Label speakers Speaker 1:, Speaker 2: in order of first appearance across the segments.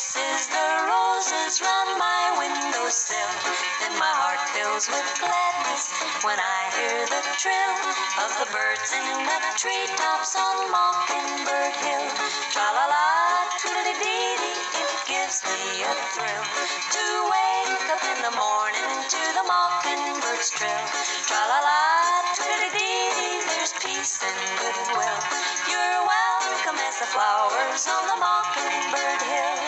Speaker 1: kisses the roses round my windowsill. Then my heart fills with gladness when I hear the trill of the birds in the treetops on Mockingbird Hill. Tra-la-la, tweedledee-dee, it gives me a thrill to wake up in the morning to the mockingbird's trill. Tra-la-la, tweedledee-dee, there's peace and goodwill. You're welcome as the flowers on the Mockingbird Hill.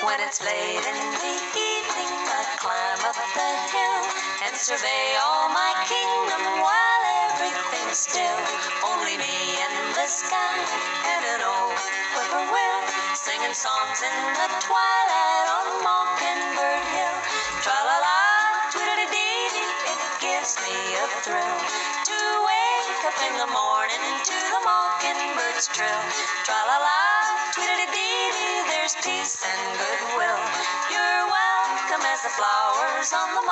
Speaker 1: When it's late in the evening, I climb up the hill and survey all my kingdom while everything's still. Only me and the sky and an old whippoorwill singing songs in the twilight on Mockingbird Hill. Tra-la-la, tweedledee-dee, it gives me a thrill to wake up in the morning to the mockingbird's trill. Tra-la-la, tweedledee-dee, there's peace and goodwill. You're welcome as the flowers on the